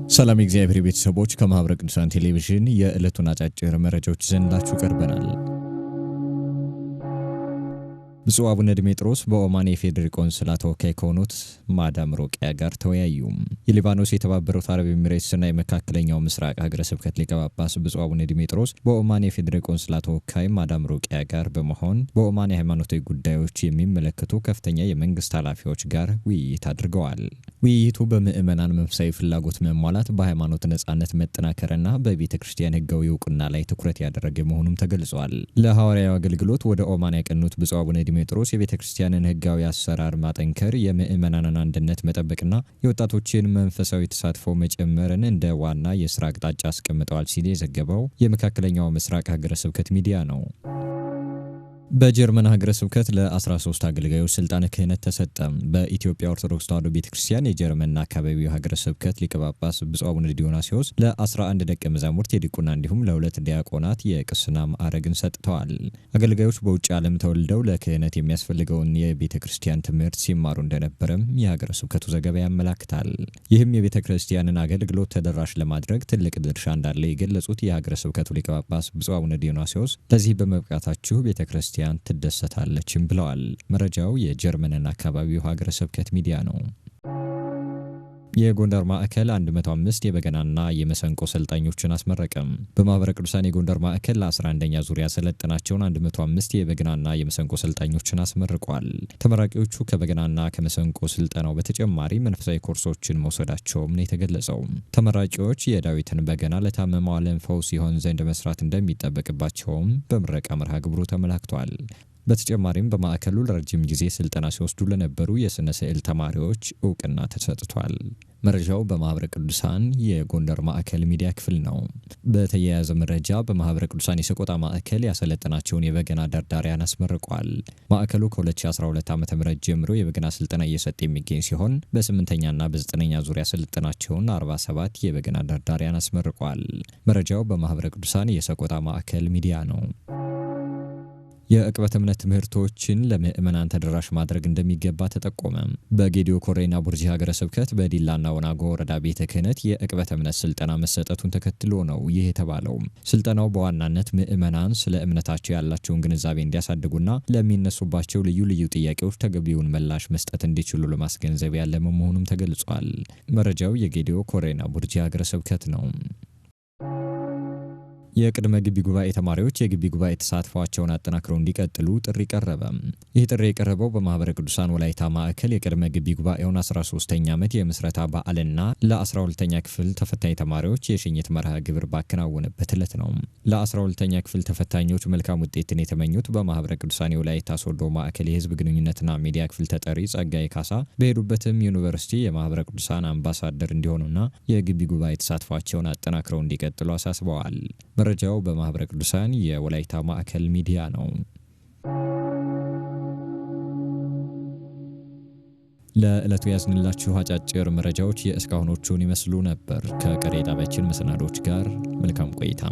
ሰላም የእግዚአብሔር ቤተሰቦች ከማህበረ ቅዱሳን ቴሌቪዥን የዕለቱን አጫጭር መረጃዎች ይዘንላችሁ ቀርበናል። ብፁዕ አቡነ ዲሜጥሮስ በኦማን የፌዴራል ቆንስላ ተወካይ ከሆኑት ማዳም ሮቂያ ጋር ተወያዩ። የሊባኖስ የተባበሩት አረብ ኤሚሬትስና የመካከለኛው ምስራቅ ሀገረ ስብከት ሊቀ ጳጳስ ብፁዕ አቡነ ዲሜጥሮስ በኦማን የፌዴራል ቆንስላ ተወካይ ማዳም ሮቂያ ጋር በመሆን በኦማን የሃይማኖታዊ ጉዳዮች የሚመለከቱ ከፍተኛ የመንግስት ኃላፊዎች ጋር ውይይት አድርገዋል። ውይይቱ በምዕመናን መንፈሳዊ ፍላጎት መሟላት፣ በሃይማኖት ነጻነት መጠናከርና በቤተ ክርስቲያን ህጋዊ እውቅና ላይ ትኩረት ያደረገ መሆኑም ተገልጿል። ለሐዋርያዊ አገልግሎት ወደ ኦማን ያቀኑት ብፁዕ አቡነ ዲሜጥሮስ የቤተ ክርስቲያንን ህጋዊ አሰራር ማጠንከር፣ የምዕመናንን አንድነት መጠበቅና የወጣቶችን መንፈሳዊ ተሳትፎ መጨመርን እንደ ዋና የስራ አቅጣጫ አስቀምጠዋል ሲል የዘገበው የመካከለኛው ምስራቅ ሀገረ ስብከት ሚዲያ ነው። በጀርመን ሀገረ ስብከት ለ13 አገልጋዮች ስልጣነ ክህነት ተሰጠ። በኢትዮጵያ ኦርቶዶክስ ተዋሕዶ ቤተክርስቲያን የጀርመንና አካባቢው ሀገረ ስብከት ሊቀ ጳጳስ ብፁዕ አቡነ ዲዮናስዮስ ለ11 ደቀ መዛሙርት የዲቁና እንዲሁም ለ2 ዲያቆናት የቅስና ማዕረግን ሰጥተዋል። አገልጋዮች በውጭ ዓለም ተወልደው ለክህነት የሚያስፈልገውን የቤተክርስቲያን ትምህርት ሲማሩ እንደነበረም የሀገረ ስብከቱ ዘገባ ያመላክታል። ይህም የቤተክርስቲያንን አገልግሎት ተደራሽ ለማድረግ ትልቅ ድርሻ እንዳለ የገለጹት የሀገረ ስብከቱ ሊቀ ጳጳስ ብፁዕ አቡነ ዲዮናስዮስ ለዚህ በመብቃታችሁ ቤተክርስቲያን ትደሰታለችም ብለዋል። መረጃው የጀርመንና አካባቢው ሀገረ ስብከት ሚዲያ ነው። የጎንደር ማዕከል 105 የበገናና የመሰንቆ ሰልጣኞችን አስመረቀም። በማህበረ ቅዱሳን የጎንደር ማዕከል ለ11ኛ ዙሪያ ሰለጠናቸውን 105 የበገናና የመሰንቆ ሰልጣኞችን አስመርቋል። ተመራቂዎቹ ከበገናና ከመሰንቆ ስልጠናው በተጨማሪ መንፈሳዊ ኮርሶችን መውሰዳቸውም ነው የተገለጸው። ተመራቂዎች የዳዊትን በገና ለታመመው ዓለም ፈውስ ይሆን ዘንድ መስራት እንደሚጠበቅባቸውም በምረቃ መርሃ ግብሩ ተመላክቷል። በተጨማሪም በማዕከሉ ለረጅም ጊዜ ስልጠና ሲወስዱ ለነበሩ የስነ ስዕል ተማሪዎች እውቅና ተሰጥቷል። መረጃው በማህበረ ቅዱሳን የጎንደር ማዕከል ሚዲያ ክፍል ነው። በተያያዘ መረጃ በማህበረ ቅዱሳን የሰቆጣ ማዕከል ያሰለጠናቸውን የበገና ደርዳሪያን አስመርቋል። ማዕከሉ ከ2012 ዓ.ም ጀምሮ የበገና ስልጠና እየሰጠ የሚገኝ ሲሆን በ8ኛና በ9ኛ ዙሪያ ስልጠናቸውን 47 የበገና ደርዳሪያን አስመርቋል። መረጃው በማህበረ ቅዱሳን የሰቆጣ ማዕከል ሚዲያ ነው። የዕቅበተ እምነት ትምህርቶችን ለምዕመናን ተደራሽ ማድረግ እንደሚገባ ተጠቆመ። በጌዲዮ ኮሬና ቡርጂ ሀገረ ስብከት በዲላና ወናጎ ወረዳ ቤተ ክህነት የዕቅበተ እምነት ስልጠና መሰጠቱን ተከትሎ ነው ይህ የተባለው። ስልጠናው በዋናነት ምዕመናን ስለ እምነታቸው ያላቸውን ግንዛቤ እንዲያሳድጉና ለሚነሱባቸው ልዩ ልዩ ጥያቄዎች ተገቢውን ምላሽ መስጠት እንዲችሉ ለማስገንዘብ ያለመ መሆኑም ተገልጿል። መረጃው የጌዲዮ ኮሬና ቡርጂ ሀገረ ስብከት ነው። የቅድመ ግቢ ጉባኤ ተማሪዎች የግቢ ጉባኤ ተሳትፏቸውን አጠናክረው እንዲቀጥሉ ጥሪ ቀረበ። ይህ ጥሪ የቀረበው በማህበረ ቅዱሳን ወላይታ ማዕከል የቅድመ ግቢ ጉባኤውን 13ኛ ዓመት የምስረታ በዓልና ለ12ኛ ክፍል ተፈታኝ ተማሪዎች የሽኝት መርሃ ግብር ባከናወነበት ዕለት ነው። ለ12ኛ ክፍል ተፈታኞች መልካም ውጤትን የተመኙት በማህበረ ቅዱሳን የወላይታ ሶዶ ማዕከል የህዝብ ግንኙነትና ሚዲያ ክፍል ተጠሪ ጸጋዬ ካሳ በሄዱበትም ዩኒቨርሲቲ የማህበረ ቅዱሳን አምባሳደር እንዲሆኑና የግቢ ጉባኤ ተሳትፏቸውን አጠናክረው እንዲቀጥሉ አሳስበዋል። መረጃው በማህበረ ቅዱሳን የወላይታ ማዕከል ሚዲያ ነው። ለዕለቱ ያዝንላችሁ አጫጭር መረጃዎች የእስካሁኖቹን ይመስሉ ነበር። ከቀሪ ጣቢያችን መሰናዶች ጋር መልካም ቆይታ።